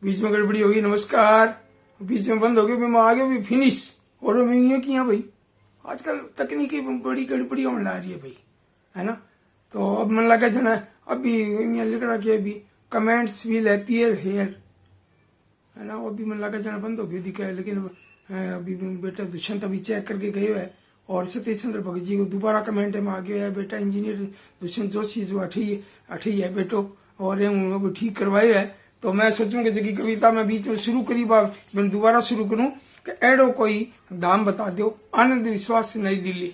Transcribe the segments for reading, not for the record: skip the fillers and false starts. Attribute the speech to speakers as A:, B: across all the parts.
A: बीच में गड़बड़ी होगी, नमस्कार, बीच में बंद हो गया, मैं आ गया भी फिनिश। और मैं ये किया भाई, आजकल तकनीकी बड़ी गड़बड़ी होने ला रही है भाई, है ना। तो अब मन लगा जना अभी यहाँ लिख रहा कि अभी कमेंट्स विल अपीयर हेयर, है ना। अभी मन लगा जना बंद हो गया दिखा है, लेकिन अभी बेटा दुष्यंत अभी चेक करके गए है और सतीश चंद्र भगत जी को दोबारा कमेंट में आ गया है, बेटा इंजीनियर दुष्यंत जोशी जो अठी है बेटो, और ये ठीक करवाए है। तो मैं सोचूं कि जबकि कविता में बीच में शुरू करी बात मैं दोबारा शुरू करूं कि एडो कोई धाम बता दो, आनंद विश्वास नई दिल्ली।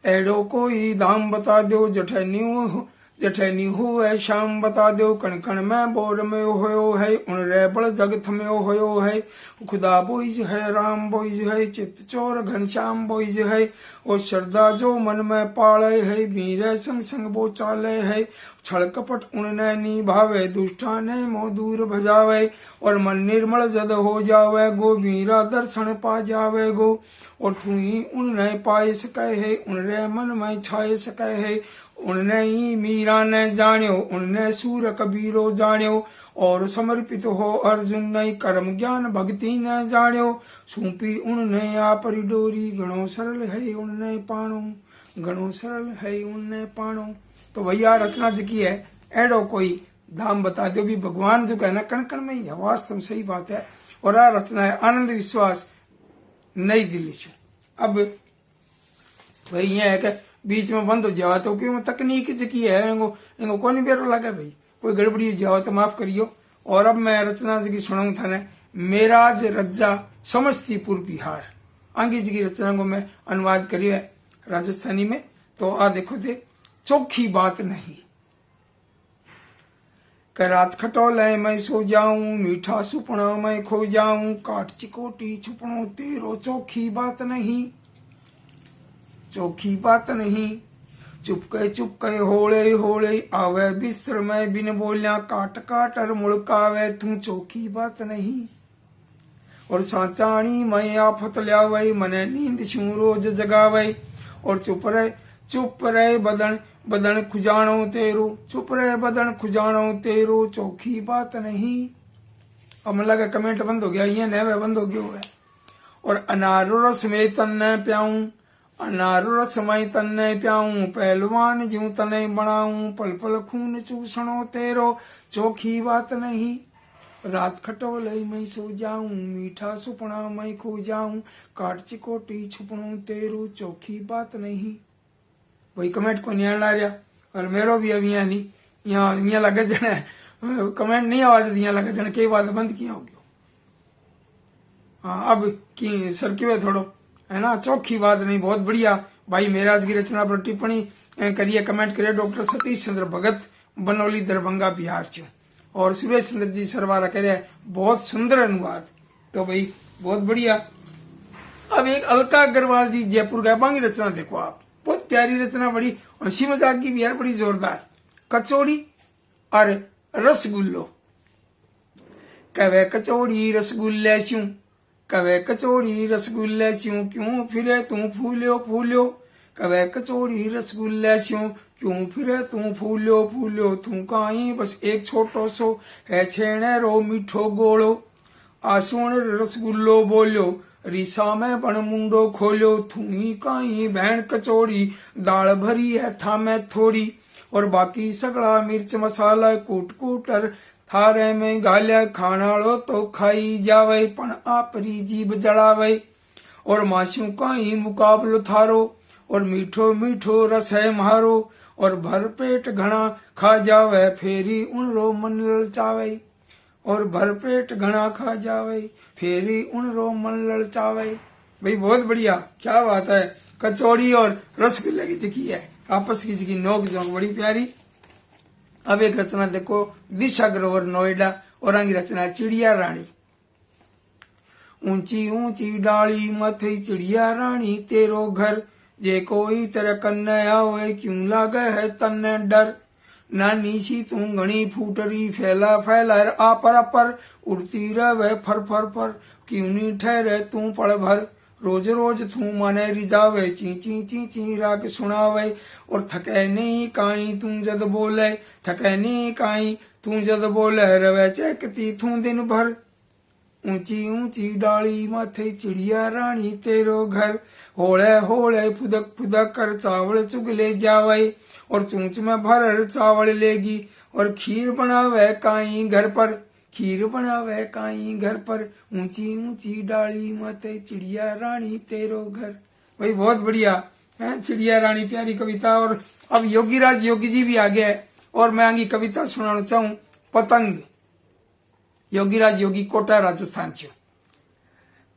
A: एडो कोई धाम बता दो, जठैनी हो है शाम बता दो, कण कण में बोर में होयो है, उन रेबल जगत में होयो है, खुदा बोइज है राम बोइज है, चित्त चोर घनश्याम बोइज है, और श्रद्धा जो मन में पाले है, वीर संग संग वो चाले है, छल कपट उनने निभावे, दुष्टा ने मोह दूर भजावे, और मन निर्मल जद हो जावे गो, वीरा दर्शन पा जावे गो, और तू ही उनने पाए सके है, उनरे मन में छाए सके है, उनने ही मीरा ने जान्यो, उनने सूर कबीरो जान्यो, और समर्पित हो अर्जुन ने कर्म ज्ञान भक्ति ने जान्यो, सूपी उनने आप डोरी, गणो सरल है उनने पाणो, गणो सरल है उनने पाणो। तो भैया रचना जी की है एडो कोई धाम बता दो, भी भगवान जो कहना कण कण में ही है, वास्तव सही बात है। और आ रचना है आनंद विश्वास नई दिल्ली से। अब भाई ये है कि बीच में बंद हो जावा तो क्यों तकनीक की है, इनको कौन बेरो लगे भाई, कोई गड़बड़ी हो जावा तो माफ करियो। और अब मैं रचना जी की सुनाऊं था ने, मेराज रज्जा समस्तीपुर बिहार, आगे जी की रचना को मैं अनुवाद करियो है राजस्थानी में। तो आ देखो थे, चोखी बात नहीं, रात खटोले मैं सो जाऊं, मीठा सुपना मैं खो जाऊं, काट चिकोटी छुपनो तेरो चोखी बात नहीं, चोखी बात नहीं, चुपके होले होले आवे बिस्तर में बिन बोलिया, काट काटर मुड़कावे तू चोखी बात नहीं, और सांचाणी मैं आफत ल्यावे, मने नींद शू रोज जगावे, और चुप रहे बदन खुजानो तेरो, चुप रहे बदन खुजानो तेरो चोखी बात नहीं। अब मन लगा कमेंट बंद हो गया, ये नया बंद हो गया है। और अनारो रस में तन्ने प्याऊं, अनारो रस में तन्ने प्याऊं, पहलवान ज्यूं तने बनाऊं, पल पल खून चूसणो तेरो चोखी बात नहीं, रात खटोले मैं सो जाऊं, मीठा सुपना मैं खो जाऊं, काट चिकोटी छुपनो तेरो चोखी बात नहीं। वही कमेंट को नहीं ला रहा, और मेरो भी अभी यहाँ नहीं, यहाँ लगे जने कमेंट नहीं आवाज दिया लगे जने कई बात बंद किया हो गया। हाँ अब की सर क्यों है थोड़ो, है ना, चौखी बात नहीं, बहुत बढ़िया भाई। मेराज की रचना पर टिप्पणी करिए, कमेंट करिए। डॉक्टर सतीश चंद्र भगत, बनौली दरभंगा बिहार से, और सुरेश चंद्र जी सरवारा कह रहे बहुत सुंदर अनुवाद। तो भाई बहुत बढ़िया। अब एक अलका अग्रवाल जी जयपुर गैबांग की रचना देखो आप, बहुत प्यारी रचना, बड़ी हंसी मजाक की भी है, बड़ी जोरदार। कचौड़ी और रसगुल्लो, कवे कचौड़ी रसगुल्ले क्यों, कवे कचौड़ी रसगुल्ले क्यों, क्यों फिरे तू फूल्यो फूल्यो, कवे कचौड़ी रसगुल्ले क्यों, क्यों फिरे तू फूल्यो फूल्यो, तू काई बस एक छोटो सो है छेने रो मीठो गोलो, आसोण रसगुल्लो बोल्यो, रिसा में बण मुंडो खोलो, तू ही काई बहन कचौड़ी, दाल भरी है था में थोड़ी, और बाकी सगड़ा मिर्च मसाला कूट कूटर थारे में गाल्या, खानाड़ो तो खाई जावे पण आपरी जीभ जड़ावे, और माशू काई मुकाबलो थारो, और मीठो मीठो रस है मारो, और भर पेट घना खा जावे फेरी उन रो मन ललचावे, और भर पेट घना खा जावे फेरी उन रो मन ललचावे। भाई बहुत बढ़िया, क्या बात है। कचौड़ी और रसगुल्ले की जिकी है आपस की जिकी नोक जोक बड़ी प्यारी। अब एक रचना देखो, दिशा ग्रोवर नोएडा, और आगे रचना चिड़िया रानी। ऊंची ऊंची डाली मथे चिड़िया रानी तेरो घर, जे कोई तेरे कन्ने आवे क्यों लागे है तन्ने डर, नानी सी तू घनी फूटरी फैला फैला आपर अपर, उड़ती रहे फर फर फर क्यों नहीं ठहरे तू पल भर, रोज रोज तू माने रिजावे ची ची ची ची राग सुनावे, और थके नहीं काई तू जद बोले, थके नहीं काई तू जद बोले रवे चहकती थू दिन भर। ऊंची ऊंची डाली माथे चिड़िया रानी तेरो घर। होले होले फुदक फुदक कर चावल चुग ले जावे, और चूंच में भर चावल लेगी, और खीर बनावे काई घर पर, खीर बनावे काई घर पर। ऊंची ऊंची डाली माथे चिड़िया रानी तेरो घर। भाई बहुत बढ़िया है, चिड़िया रानी प्यारी कविता। और अब योगीराज योगी जी भी आ गया है, और मैं आगे कविता सुनाना चाहूं पतंग। योगीराज योगी कोटा राजस्थान छो।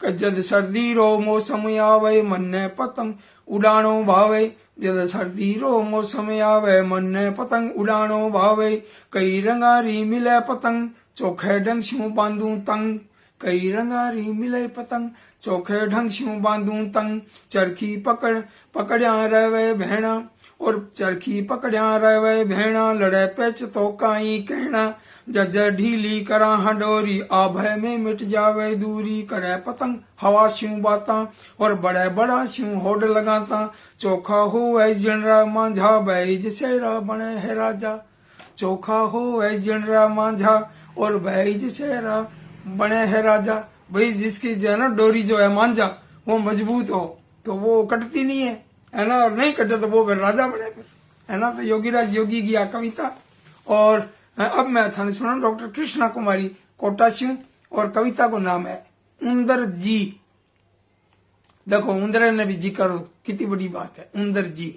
A: जद सर्दी रो मौसम आवे मन ने पतंग उड़ानो भावे। जद सर्दी रो मौसम आवे मन ने पतंग उड़ानो भावे। कई रंगारी मिले पतंग चोखे ढंग शू बांधू तंग। कई रंगारी मिले पतंग चोखे ढंग शू बांधू तंग। चरखी पकड़या रवे भेणा, और चरखी पकड़या रवे भेणा। लड़े पेच तो काई कहना, जज्जर ढीली करा हडोरी। आभय में मिट जावे दूरी, करे पतंग हवा शू बाता, और बड़े बड़ा शू होड लगाता। चोखा हो जिनरा मांझा बैज सेरा बने है राजा। चोखा हो जिनरा मांझा, और बैज सेरा बने है राजा। भाई जिसकी जो है ना डोरी जो है मांझा वो मजबूत हो तो वो कटती नहीं है ना, और नहीं कटे तो वो फिर राजा बने फिर, है ना। तो योगीराज योगी की आ कविता। और अब मैं थाने सुना डॉक्टर कृष्णा कुमारी कोटा सिंह, और कविता को नाम है उंदर जी। देखो उंदर ने भी जी करो, कितनी बड़ी बात है। उंदर जी,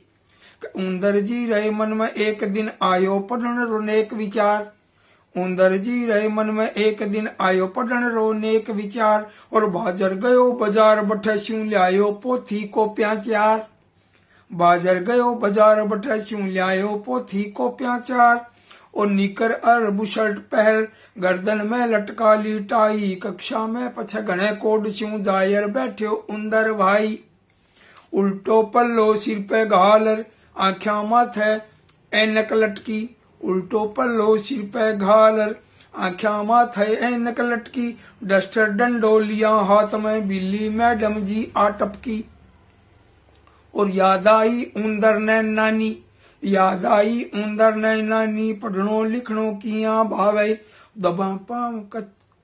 A: उंदर जी रहे मन में एक दिन आयो पढ़न रो नेक विचार। उंदर जी रहे मन में एक दिन आयो पढ़न रो नेक विचार। और बाजर गयो बाजार बठे स्यू लियायो पोथी कोपियां चार। बाजार गयो बाजार बठे स्यू लियायो पोथी कोपियां चार। और निकर और बुशर्ट पहर गर्दन में लटका ली टाई। कक्षा में पछ घने कोड स्यू जायर बैठ्यो उंदर भाई। उल्टो पल्लो सिर पे घालर आख्या माथे ऐनक लटकी। उल्टो पल्लो सिर पे घालर आख्या माथे ऐनक लटकी। डस्टर डंडो लिया हाथ में बिल्ली मैडम जी आटपकी। और याद आई उंदर ने नानी, याद आई उंदर ने नानी। पढ़नो लिखनो किया भावे, दबा पाम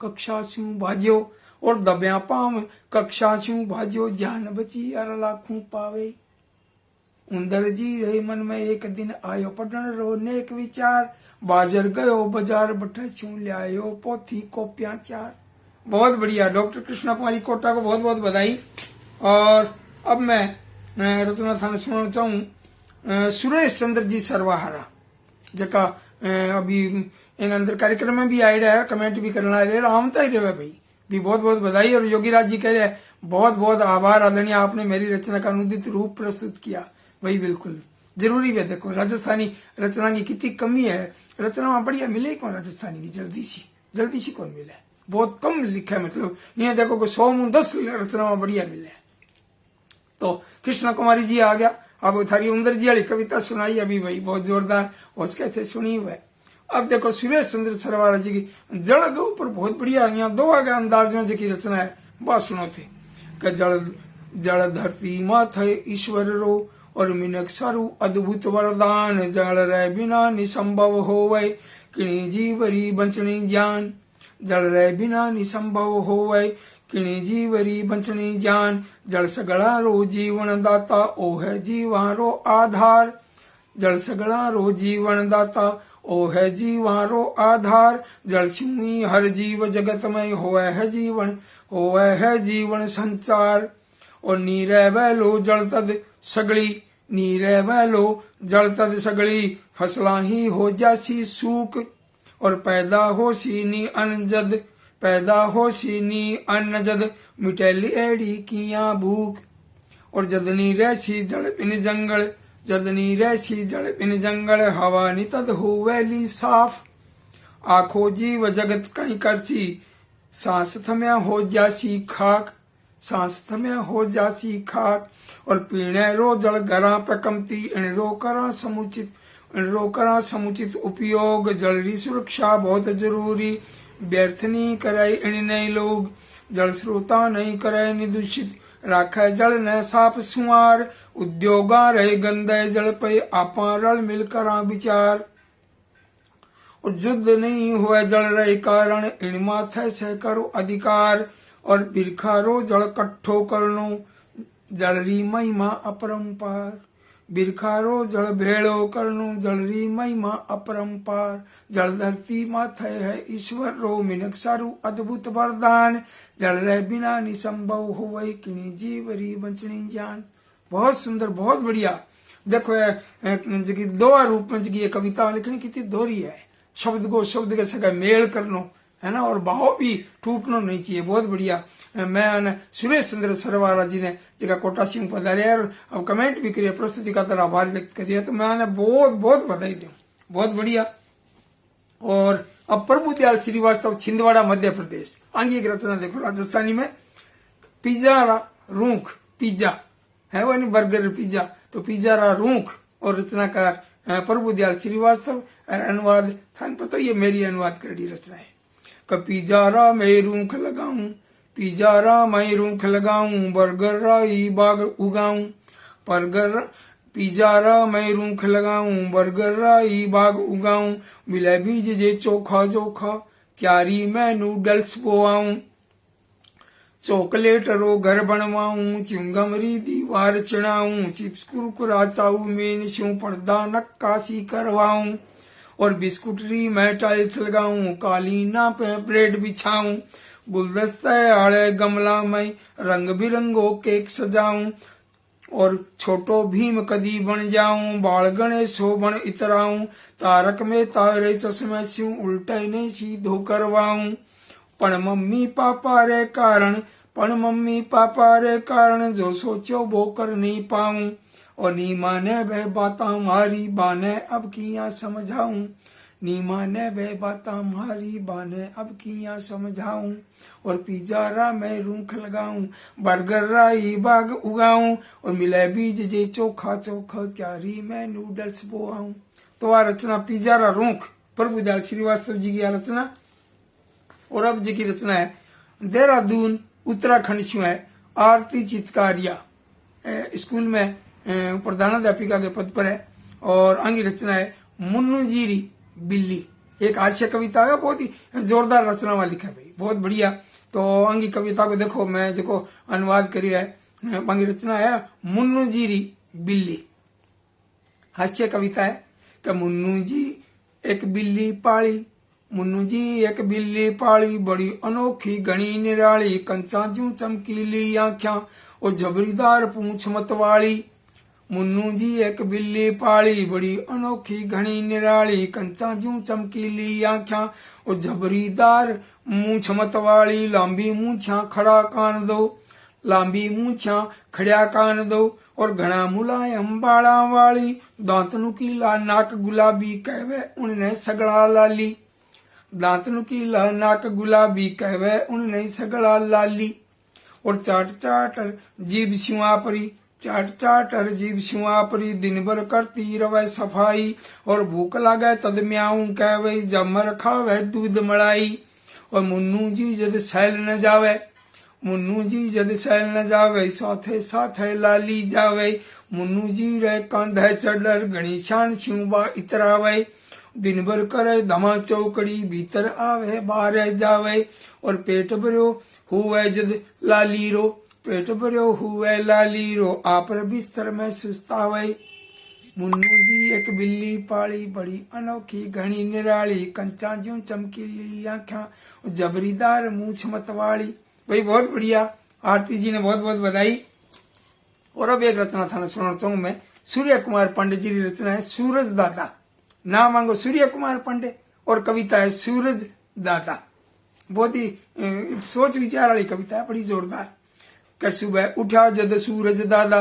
A: कक्षा स्यू भाज्यो। और दब्या पाम कक्षा स्यू भाज्यो, जान बची अर लाखों पावे। उंदर जी रहे मन में एक दिन आयो पढ़न रो नेक विचार। बाजार गयो बाजार बठे स्यू लियायो पोथी कोपियां चार। बहुत बढ़िया, डॉक्टर कृष्णा कुमारी कोटा को बहुत बहुत बधाई। और अब मैं रचना थाने सुनाना चाहूं सुरेश चंद्र जी सरवाहरा, जका अभी इन अंदर कार्यक्रम में भी आए रहे, कमेंट भी करना रहे, रामता ही रहे भाई भी बहुत बहुत बधाई। और योगीराज जी कह रहे बहुत बहुत आभार आदरणीय, आपने मेरी रचना का अनुदित रूप प्रस्तुत किया। वही बिल्कुल जरूरी है। देखो राजस्थानी रचना की कितनी कमी है, रचना बढ़िया मिले कौन राजस्थानी की, जल्दी सी कौन मिले, बहुत कम लिखा है। मतलब ये देखो कि 100 में 10 रचना बढ़िया मिले। तो कृष्णा कुमारी जी आ गया, अब थारी उंदर जी वाली कविता सुनाई अभी भाई बहुत जोरदार, उसके थे सुनी हुए। अब देखो सुरेश चंद्र सरवारा जी की जल के ऊपर बहुत बढ़िया यहाँ दो आगे अंदाज में की रचना है, बात सुनो थे। जल धरती माथे ईश्वर रो, और मिनक सारू अद्भुत वरदान। जल रह बिना निसंभव होवे, किणी जीवरी बंचनी ज्ञान। जल रह बिना निसंभव होवे, किणी जीवरी बंचनी ज्ञान। जल सगला रो जीवन दाता, ओ है जीवारो आधार। जल सगला रो जीवन दाता, ओ है जीवारो आधार। जल सिंह हर जीव जगत में होवे है जीवन, होवे है जीवन संचार। और नीरे वैलो जल तद सगली, नीरे वैलो जल तद सगली। फसला ही हो जासी सूख, और पैदा हो सीनी अनजद, पैदा हो सीनी अनजद। मिटेली एड़ी किया भूख, और जदनी रहसी जल बिन जंगल, जदनी रहसी जल बिन जंगल। हवा नितद हो वैली साफ, आखो जीव जगत कहीं करसी। सांस थम्या हो जासी खाक, सांस थम्या हो जासी खाक। और पीने रो जल गरा पे कमती, इन रो करा समुचित उपयोग। जल री सुरक्षा बहुत जरूरी, व्यर्थ नहीं करे इन नहीं लोग। जल स्रोता नहीं करे निदूषित, राखे जल न साफ सुआर। उद्योगा रहे गंदे जल पे, आपा रल मिल करा विचार। और युद्ध नहीं हुए जल रहे कारण इन माथे से करो अधिकार और बिरखारो जल कट्ठो करनो जलरी महिमा अपरंपार बिरखारो जल भेड़ो करनो जलरी महिमा अपरंपार जल धरती माथे है ईश्वर रो मिनक सारू अद्भुत वरदान जल रहे बिना निसंभव हो वही किनी जीवरी बंचनी जान। बहुत सुंदर, बहुत बढ़िया। देखो जगी दो रूप में जगी कविता लिखनी कितनी दोहरी है, शब्द को शब्द के सगा मेल करनो है ना, और भाव भी टूटना नहीं चाहिए। बहुत बढ़िया। मैं सुरेश चंद्र सरवाला जी ने जगह कोटासी में पधारे और अब कमेंट भी करिए, प्रस्तुति का तरह आभार व्यक्त करिए, तो मैं बहुत बहुत बधाई दूं। बहुत बढ़िया। और अब प्रभु दयाल श्रीवास्तव छिंदवाड़ा मध्य प्रदेश। आगे एक रचना देखो राजस्थानी में, पिज्जा रूख पिज्जा है वो नहीं बर्गर पिज्जा, तो पिज्जा रूख और रचनाकार प्रभु दयाल श्रीवास्तव। अनुवाद थान पता, ये मेरी अनुवाद करेडी रचना है। पिज्जा मैं रूख लगाऊं पिज्जा मैं रूख लगाऊं बर्गर ई बाग उगाऊं बर्गर पिज्जा मैं रूख लगाऊं बर्गर ई बाग उगाऊं मिले बीज जे चोखा जोखा क्यारी मैं नूडल्स बोआऊं चॉकलेट रो घर बनवाऊं च्युइंगम री दीवार चिड़ाऊं चिप्स कुरकुरा चाऊ मेन शू पर्दा नक्काशी करवाऊं और बिस्कुट री मैं टाइल्स लगाऊं कालीना पे ब्रेड बिछाऊं गुलदस्ते आड़े गमला में रंग बिरंगो केक सजाऊं और छोटो भीम कदी बन जाऊं बाल गणेश हो बन इतराऊं तारक में तारे चश्मे छू उल्टे नहीं सीधो करवाऊं पण मम्मी पापा रे कारण जो सोचो वो कर नहीं पाऊं और नी माने वह बात हमारी बाने अब किया समझाऊं नी माने वह बात हमारी बाने अब किया समझाऊं और पिज्जा मैं रूख लगाऊं बर्गर ई बाग उगाऊं और मिले बीज जे चोखा चोखा क्यारी मैं नूडल्स बोआऊं। तो आ रचना पिज्जा रूख प्रभु दयाल श्रीवास्तव जी की रचना। और अब जी की रचना है देहरादून उत्तराखंड से है आरती चितकारिया, स्कूल में प्रधानाध्यापिका के पद पर है। और आगे रचना है मुन्नू जीरी बिल्ली, एक हास्य कविता है, बहुत ही जोरदार रचना वाली लिखा है भाई, बहुत बढ़िया। तो आगे कविता को देखो, मैं जो अनुवाद करी है, आगे रचना है मुन्नू जीरी बिल्ली। हास्य कविता है कि मुन्नू जी एक बिल्ली पाली मुन्नू जी एक बिल्ली पाली बड़ी अनोखी घनी निराली कंचा जू चमकीली आंख्या और जबरीदार पूंछ मतवाली। मुन्नू जी एक बिल्ली पाली बड़ी अनोखी घनी निराली कंचा जू चमकीली आंख्या और जबरीदार मूछ मतवाली लंबी मूछा खड़ा कान दो लंबी मूछा खड़ा कान दो और घना मुलायम बाड़ा वाली दांत नुकीला नाक गुलाबी कहवे उनने सगड़ा लाली दांत नुकीला नाक गुलाबी कहवे उनने सगड़ा लाली और चाट चाटर जीभ सिवापरी चाट चाटर जीभ सिवापरी दिन भर करती रवे सफाई और भूख लागे तद म्याऊं कहवे जमर खावे दूध मलाई। और मुन्नू जी जद सैल न जावे मुन्नू जी जद सैल न जावे साथे साथे लाली जावे मुन्नू जी रे कांधे चढ़र घनी शान शिवबा इतरावे दिन भर करे धमा चौकड़ी भीतर आवे बाहर जावे और पेट भरो हुए जद लाली रो पेट भरो हुए लाली रो आप बिस्तर में सुस्तावे। मुन्नू जी एक बिल्ली पाली बड़ी अनोखी घनी निराली कंचा जू चमकीली आंखा जबरीदार मूछ मतवाली। भाई बहुत बढ़िया, आरती जी ने बहुत बहुत बधाई। और अब एक रचना था सुनाना चाहूँ मैं, सूर्य कुमार पांडे जी की रचना है सूरज दादा। नाम मांगो सूर्य कुमार पांडे और कविता है सूरज दादा। बहुत ही सोच विचार वाली कविता है, बड़ी जोरदार। कि सुबह उठा जद सूरज दादा,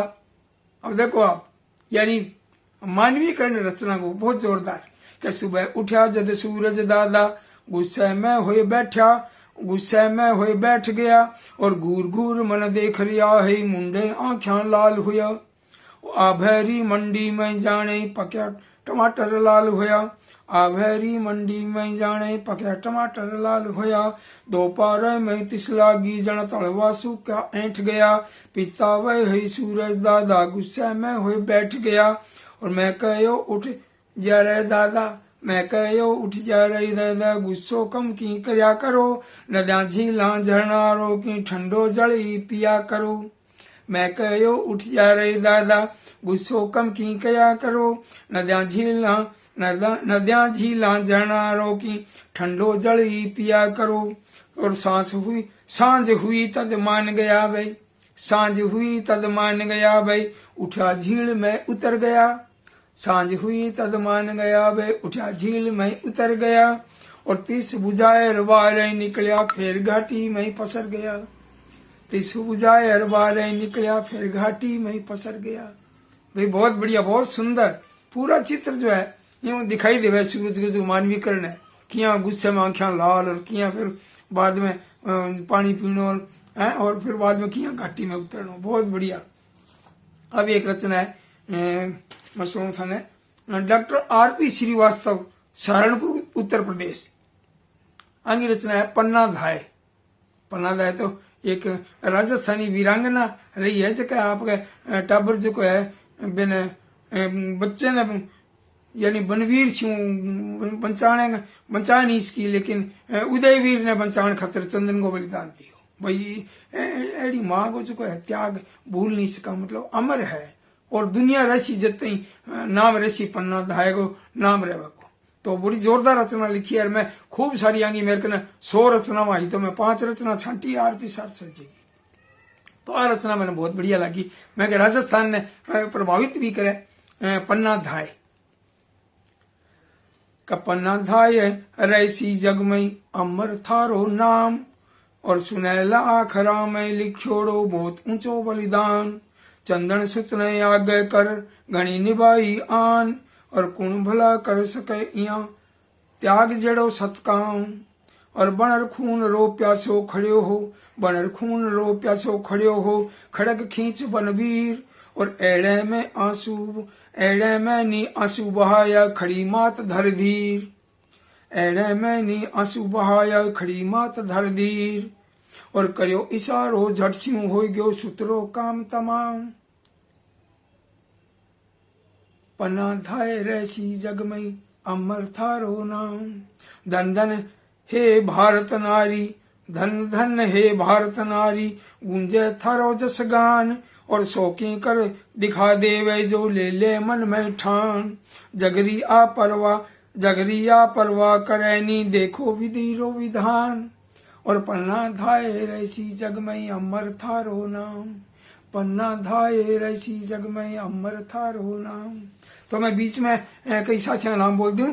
A: अब देखो आप, यानी मानवीकरण रचना को बहुत जोरदार। कि सुबह उठा जद सूरज दादा गुस्से में होए बैठ गया और घूर घूर मन देख रिया है मुंडे आंखें लाल हुआ आभैरी मंडी में जाने पक्या टमाटर लाल हुआ आभैरी मंडी में जाने पक्या टमाटर लाल हुआ दोपहर में तिस लागी जन तलवा सूखा ऐंठ गया पिता वह है सूरज दादा गुस्से में हुए बैठ गया और मैं कहो उठ जा रे दादा मैं कहो उठ जा रही दादा गुस्सो कम की करया करो नदियां झीलां झरनारों की ठंडो जल ही पिया करो। मैं कहो उठ जा रही दादा गुस्सो कम की कया करो नदियां झीलां झरनारों की ठंडो जल ही पिया करो। और सांझ हुई तद मान गया भाई, सांझ हुई तद मान गया भाई उठा झील में उतर गया। सांझ हुई तद मान गया भाई उठा झील में उतर गया। और तिस बुझाए बारे निकलिया फिर घाटी में पसर गया। तिस बुझाए बारे निकलिया फिर घाटी में पसर गया। भाई बहुत बढ़िया, बहुत सुंदर पूरा चित्र जो है यूं दिखाई देवे सूरज को जो मानवीकरण है, किया गुस्से में आंखें लाल और किया फिर बाद में पानी पीनो और फिर बाद में किया घाटी में उतरनो। बहुत बढ़िया। अब एक रचना है मशहूर था डॉक्टर आर.पी. श्रीवास्तव, सहारनपुर उत्तर प्रदेश। आगे रचना है पन्ना धाय। पन्ना धाय तो एक राजस्थानी वीरांगना रही है जो आपके टाबर जो है बिन बच्चे ने यानी बनवीर छू बचाने इसकी, लेकिन उदयवीर ने बचाने खातर चंदन को बलिदान दियो। भाई एड़ी माँ को जो है त्याग भूल नहीं सका, मतलब अमर है। और दुनिया रसी जतई नाम रसी पन्ना धाय को नाम रेवा को। तो बड़ी जोरदार रचना लिखी है। मैं खूब सारी आंगी मेरे को 100 रचना आई तो मैं 5 रचना छांटी आर.पी. साथ सोचेगी। तो आ रचना मैंने बहुत बढ़िया लगी। मैं राजस्थान ने प्रभावित भी करे। पन्ना धाय का पन्ना धाय रैसी जगमई अमर थारो नाम और सुनैला आखरा में लिखोड़ो बहुत ऊंचो बलिदान। चंदन सुत ने आगे कर गणी निभाई आन और कुण भला कर सके इया त्याग जड़ो सतकाम। और बनर खून रो प्यासो खड़ियो हो, बनर खून रो प्यासो खड़ियो हो खड़ग खींच बनवीर। और एड़े में नी आंसू बहाया खड़ी मात धर धीर। एड़े में नी आंसू बहाया खड़ी मात धर धीर। और करियो इशारो झट स्यूं हो गयो सुतरो काम तमाम। पन्ना धाय रैसी जगमई अमर थारो नाम। धन धन हे भारत नारी, धन धन हे भारत नारी गूंजे थारो जस गान। और शौकी कर दिखा देवे जो ले ले मन में ठान। जगरी आ परवा करैनी देखो विधिरो विधान। और पन्ना धाय रैसी जगमई अमर थारो नाम। पन्ना धाय रैसी जगमई अमर थारो नाम। तो मैं बीच में कई साथियों का नाम बोल दूं।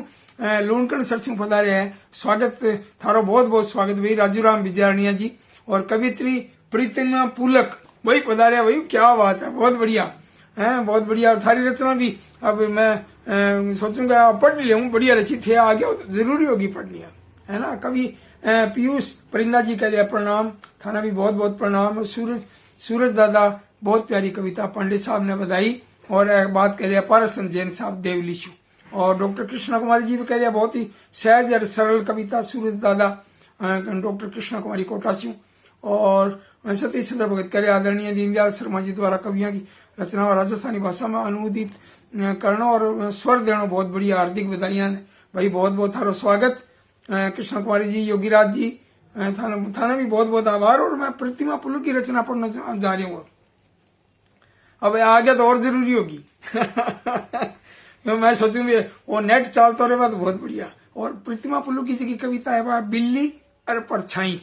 A: लूणकण सरसों पधारे हैं, स्वागत थारो बहुत बहुत स्वागत भाई राजूराम विजयारणिया जी। और कवित्री प्रीतिमा पुलक वही पधारे भाई, क्या बात है, बहुत बढ़िया है, बहुत बढ़िया। और थारी रचना भी अब मैं सोचूंगा पढ़ लूं, बढ़िया रचित है, आगे जरूरी होगी पढ़नी है ना। कवि पीयूष परिंदा जी कह दिया प्रणाम, थाना भी बहुत बहुत प्रणाम। सूरज दादा बहुत प्यारी कविता पंडित साहब ने बधाई। और बात कह दिया पारसन जैन साहब देवलिशु। और डॉक्टर कृष्णा कुमारी जी भी कह दिया बहुत ही सहज और सरल कविता सूरज दादा डॉक्टर कृष्णा कुमारी कोटासियों। और सतीश चंद्र भगत कह रहे आदरणीय दीनदयाल शर्मा जी द्वारा कवियों की रचना और राजस्थानी भाषा में अनुदित करना और स्वर देना बहुत बढ़िया, हार्दिक बधाइयां भाई, बहुत बहुत थारो स्वागत। कृष्णा कुमारी जी, योगीराज जी थाना भी बहुत बहुत आभार। और मैं प्रतिमा पुलक की रचना पढ़ना जा रही हूँ। अब आगे तो और जरूरी होगी तो मैं सोचूंगी वो नेट चलता रहेगा तो बहुत बढ़िया। और प्रतिमा पुलुकी जी की कविता है बिल्ली और परछाई।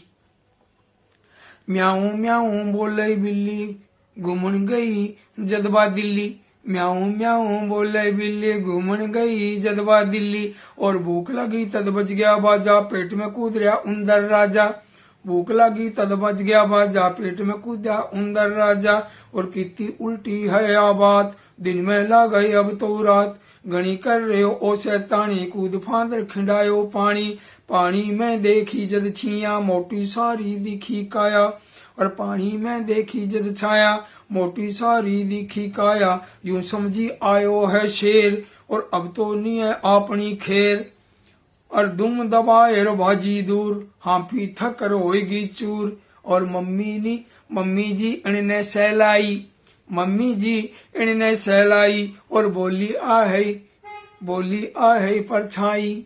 A: म्याऊ म्याऊ बोले बिल्ली घूमन गई जदबा दिल्ली। म्याऊ म्याऊ बोले बिल्ली घूमन गई जदबा दिल्ली। और भूख लगी तद बच गया बाजा पेट में कूद रहा उंदर राजा। भूख लगी तद बच गया बाजा पेट में कूदा उंदर राजा। और कितनी उल्टी है आ बात दिन में ला गई अब तो रात। गणी कर रहे हो ओ शैतानी कूद फांदर खिंडायो पानी। पानी में देखी जद छिया मोटी सारी दिखी काया। और पानी में देखी जद छाया मोटी सारी दिखी काया। यूं समझी आयो है शेर और अब तो नहीं है अपनी खैर। और दुम दबाए रो भाजी दूर हाफी थक रोएगी चूर। और मम्मी जी इनने सहलाई। मम्मी जी इनने सहलाई और बोली आ है बोली आहे परछाई,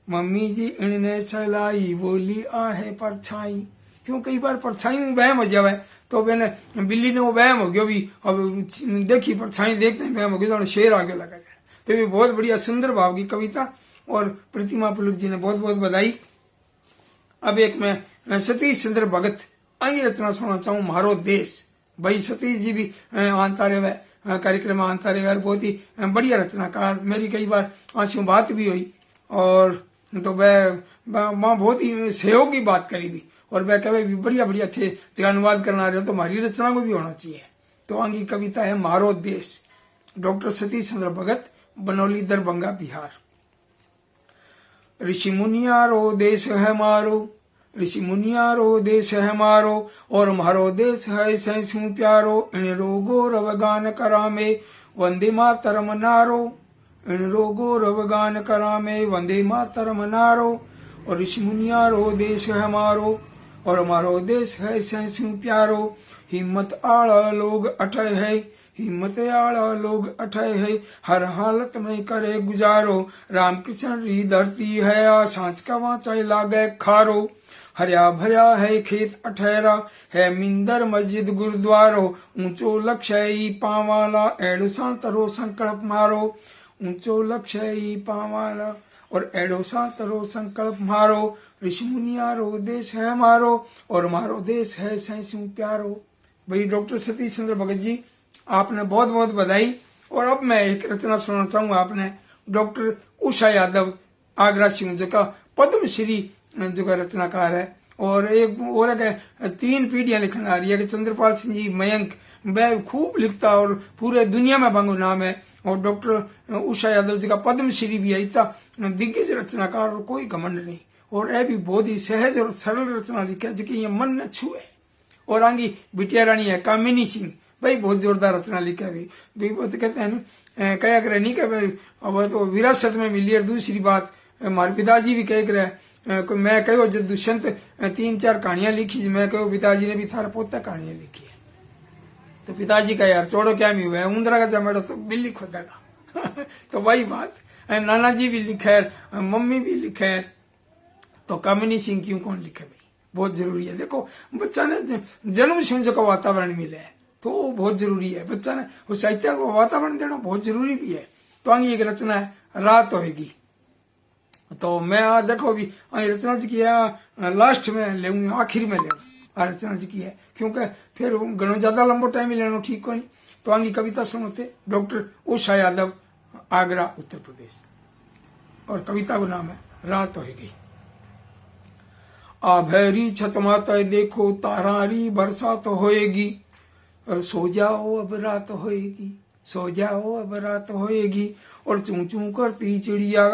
A: मम्मी जी इनने चलाई, बोली आहे परछाई। क्यों कई बार परछाई में वहम हो जावे, तो मैंने बिल्ली ने वो वहम हो गया भी, अब देखी परछाई देखते हैं वहम हो गया, तो शेर आगे लगा जाए। तो ये बहुत बढ़िया सुंदर भाव की कविता, और प्रतिमा पुलक जी ने बहुत बहुत बधाई। अब एक मैं सतीश चंद्र भगत आगे रचना सुनना चाहूँ, मारो देश। भाई सतीश जी भी आंता रहे कार्यक्रम में आंता रहे, बहुत ही बढ़िया रचनाकार। मेरी कई बार आंसू बात भी हुई, और तो वह बहुत ही सहयोग की बात करी भी, और वह कहे भी बढ़िया बढ़िया थे जो अनुवाद करना रहे हो, तो हमारी रचना को भी होना चाहिए। तो आगे कविता है मारो देश, डॉक्टर सतीश चंद्र भगत, बनौली दरभंगा बिहार। ऋषि मुनियारो देश है मारो, ऋषि मुनियारो देश है मारो, और मारो देश है सैसू प्यारो, इन रोगो रवगान करामे वंदे मातरम नारो, इन रोगो रवगान करामे वंदे मातरम नारो। और ऋषि मुनियारो देश है मारो, और मारो देश है सैसू प्यारो, हिम्मत आला लोग अठय है, हिम्मत आला लोग अठय है, हर हालत में करे गुजारो, रामकृष्ण री धरती है आ सांच का वाचाई लागे खारो, हरिया भरिया है खेत अठहरा, है मिंदर मस्जिद गुरुद्वारो, ऊंचो लक्ष्य ही पावाला, एडो सांतरो संकल्प मारो, ऊंचो लक्ष्य ही पावाला, और एडो सांतरो संकल्प मारो। ऋषि मुनियारो देश है मारो, और मारो देश है सैसू प्यारो। भाई डॉक्टर सतीश चंद्र भगत जी, आपने बहुत बहुत बधाई। और अब मैं एक रचना सुनाना चाहूंगा आपने, डॉक्टर उषा यादव आगरा सिंह जो का पद्मश्री जो का रचनाकार है, और एक और 3 पीढ़ियां लिखने आ रही है कि चंद्रपाल सिंह जी मयंक, वह खूब लिखता और पूरे दुनिया में बांगो नाम है, और डॉक्टर उषा यादव जी का पद्मश्री भी है। इतना दिग्गज रचनाकार और कोई घमंड नहीं, और यह भी बहुत ही सहज और सरल रचना लिखा जो कि ये मन न छुए। और आगे बिटिया रानी है कामिनी सिंह, भाई बहुत जोरदार रचना लिखा है भी बहुत कहते हैं कया करे नहीं कह, अब तो विरासत में मिली। और दूसरी बात हमारे पिताजी भी कह रहे मैं कहो जो दुष्यंत 3-4 कहानियां लिखी, मैं कहो पिताजी ने भी थारा पोता कहानियां लिखी है, तो पिताजी का यार छोड़ो क्या नहीं हुआ है, उंदरा का चमेड़ा तो बिल्ली खोदेगा तो वही बात, नाना जी भी लिखा है, मम्मी भी लिखा है, तो कामिनी सिंह क्यों कौन लिखे भाई, बहुत जरूरी है। देखो बच्चा ने जन्म से का वातावरण मिला है तो वो बहुत जरूरी है, बच्चा ने उस साहित्य को वातावरण देना बहुत जरूरी भी है। तो आगे एक रचना है रात होगी, तो मैं देखो भी रचना जी की लास्ट में ले आखिर में ले रचना जी की है, क्योंकि फिर घणो ज्यादा लंबो टाइम लेना ठीक को नहीं। तो आगे कविता सुनते डॉक्टर उषा यादव आगरा उत्तर प्रदेश, और कविता का नाम है रात होगी। आभैरी छत माता देखो तारारी बरसात होएगी, और सो जाओ अब रात होएगी, सो जाओ अब रात होएगी, और चूं चूं करती चिड़िया,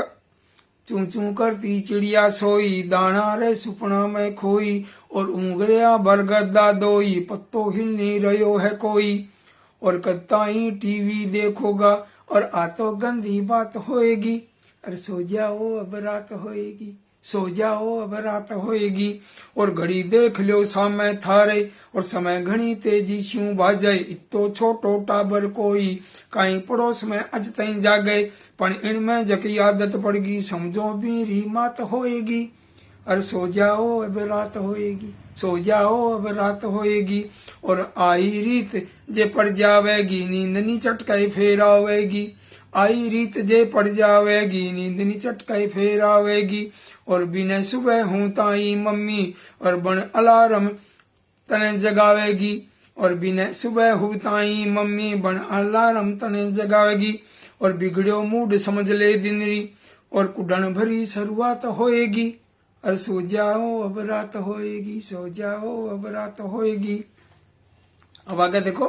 A: चूं चूं करती चिड़िया सोई, दाना रे सुपना में खोई, और उंगलियां बरगदा दोई, पत्तो हिल नहीं रहो है कोई, और कत्ताई टीवी देखोगा, और आ तो गंदी बात होएगी, अरे सो जाओ अब रात होएगी, सो जाओ अब रात होएगी, और घड़ी देख लो सामने थारे, और समय घनी तेजी शू बाजे, इतो छोटो टाबर कोई, कहीं पड़ोस में अज तई जागे, पण इनमें जकी आदत पड़गी, समझो मेरी मात होएगी, अरे सो जाओ अब रात होएगी, सो जाओ अब रात होएगी, और आई रीत जे पड़ जावेगी, नींद नी चटकाई फेर आवेगी, आई रीत जे पड़ जावेगी, नींद नी चटकाई फेर आवेगी, और बिना सुबह हूं ताई मम्मी, और बन अलार्म तने जगावेगी, और बिना सुबह हूं ताई मम्मी, बन अलार्म तने जगावेगी, और बिगड़ो मूड समझ ले दिनरी, और कुडन भरी शुरुआत होएगी, और सो जाओ अब रात होएगी, सो जाओ अब रात होएगी। अब आगे देखो,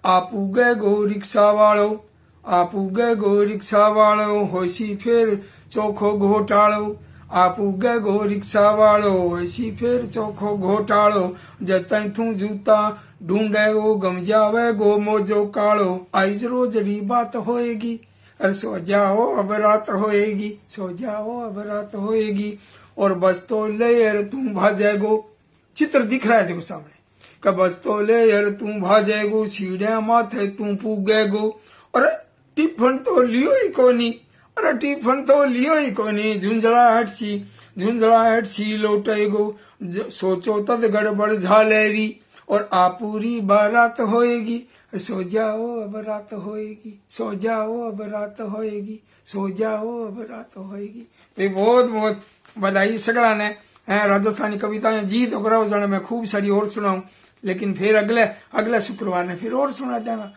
A: आप उगे गो रिक्शा वालो, आप उगे गो रिक्शा वालो, होशी फिर चोखो घोटालो, आप उगे गो रिक्शा वालो, होशी फिर चोखो घोटालो, जतई तू जूता ढूंढे गो गम जावे गो मोजो कालो, आइज रोज री बात होएगी, अरे सो जाओ अब रात होएगी, सो जाओ अब रात होएगी, और बस तो ले यार तू भाजेगो, चित्र दिख रहा है देखो सामने, कब बस तो ले यार तू भाजेगो, सीढ़े माथे तू पूगेगो, और टिफन तो लियो ही कोनी, अरे टिफन तो लियो ही कोनी, झुंझलाहट सी लौटे गो, सोचो तद गड़बड़ झालेरी, और आपूरी बारात होएगी, सो जाओ अब रात होएगी, सो जाओ अब रात होएगी, सो जाओ अब रात होएगी। भाई बहुत बहुत बधाई सगड़ा ने। राजस्थानी कविताएं जी तो कराओ जाने, मैं खूब सारी और सुनाऊं, लेकिन फिर अगले शुक्रवार ने फिर और सुना देगा।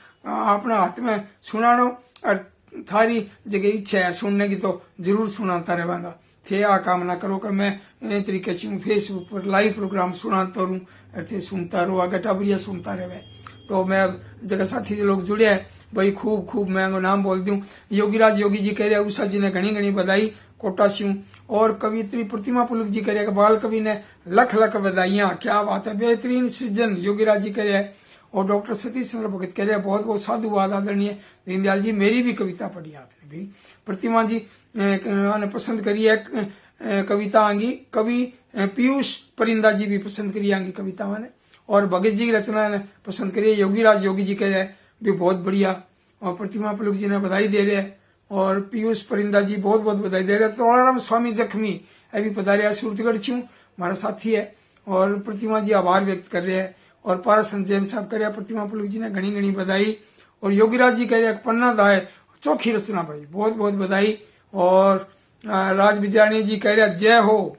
A: अपना हाथ में सुनानो, और थारी जगह इच्छा है सुनने की तो जरूर सुनाता रहेगा। फिर आ कामना करो कि मैं तरीके से फेसबुक पर लाइव प्रोग्राम सुनाता रहूं, और सुनता रहो, आगे टाबरिया सुनता रहे। तो मैं जगह साथी लोग जुड़े है भाई, खूब मैं नाम बोल दूं। योगीराज योगी जी कह रहे, उषा जी ने घनी बधाई कोटा से, और कवित्री प्रतिमा पुलक जी कह रहे, बाल कवि ने लख बधाइयां, क्या बात है, बेहतरीन सृजन योगीराज जी कह रहे हैं। और डॉक्टर सतीश चंद्र भगत कह रहे हैं, बहुत बहुत साधुवाद आदरणीय दीनदयाल जी, मेरी भी कविता पढ़ी आपने भी। प्रतिमा जी ने पसंद करी है कविता आंगी, कवि पीयूष परिंदा जी भी पसंद करी आंगी कविता मैंने, और भगत जी की रचना ने पसंद करी है। योगीराज योगी जी कह रहे हैं भी बहुत बढ़िया, और प्रतिमा पुलक जी ने बधाई दे रहे हैं, और पीयूष परिंदा जी बहुत बहुत बधाई दे रहे हैं। तोड़ाराम स्वामी जख्मी अभी पधारे सूरतगढ़ छू, हमारा साथी है, और प्रतिमा जी आभार व्यक्त कर रहे हैं, और पारस जैन साहब कह रहे हैं प्रतिमा पुलक जी ने घनी बधाई, और योगीराज जी कह रहे हैं पन्ना दाय चौखी रचना भाई, बहुत बहुत बधाई। और राज बिजानी जी कह रहे हैं जय हो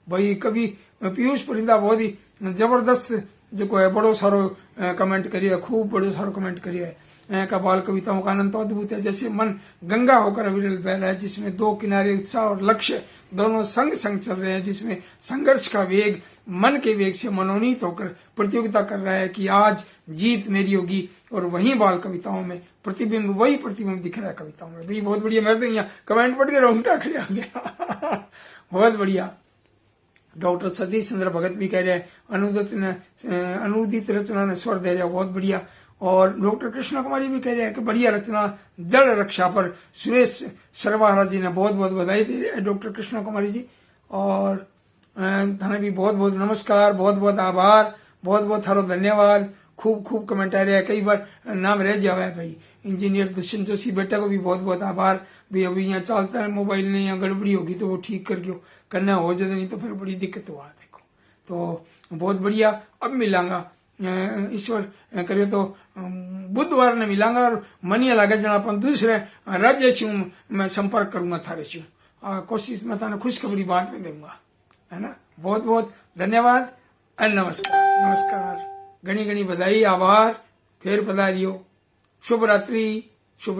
A: भाई। कभी पीयूष परिंदा बहुत ही जबरदस्त जो है बड़ो सारो कमेंट करिए, खूब बड़ो सारो कमेंट करिए। का बाल कविताओं का आनंद तो अद्भुत है, जैसे मन गंगा होकर अविरल बह रहा है, जिसमें दो किनारे उत्साह और लक्ष्य दोनों संग चल रहे हैं, जिसमें संघर्ष का वेग मन के वेग से मनोनीत होकर प्रतियोगिता कर रहा है कि आज जीत मेरी होगी। और वहीं बाल कविताओं में वही प्रतिबिंब दिख रहा है कविताओं में भी। बहुत बढ़िया, मैं तो यहाँ कमेंट पढ़ के रोंगटा खड़े आ गया बहुत बढ़िया। डॉक्टर सतीश चंद्र भगत भी कह रहे हैं अनुदित रचना ने स्वर दे रहे, बहुत बढ़िया। और डॉक्टर कृष्णा कुमारी भी कह रहे हैं कि बढ़िया रचना जल रक्षा पर सुरेश शर्मा जी ने बहुत बहुत बधाई दी है डॉक्टर कृष्णा कुमारी जी। और थाने भी बहुत बहुत नमस्कार, बहुत बहुत आभार, बहुत बहुत थारो धन्यवाद। खूब कमेंट आ रहे हैं, कई बार नाम रह जावा है भाई। इंजीनियर दुष्यंत जोशी बेटा को भी बहुत बहुत आभार भी। अभी यहाँ चलता है मोबाइल ने, यहाँ गड़बड़ी होगी तो वो ठीक कर गयो, करना हो जाए नहीं तो फिर बड़ी दिक्कत हुआ। देखो तो बहुत बढ़िया, अब मिलांगा ईश्वर करे तो बुधवार ने मिलांगा, और मनिया लागे जना अपन दूसरे राज्य से मैं संपर्क करूंगा थारे से, कोशिश में थाने खुशखबरी बाद में दूंगा, है ना। बहुत बहुत धन्यवाद, नमस्कार, घनी बधाई, आभार, फिर पधारियो, शुभ रात्रि, शुभ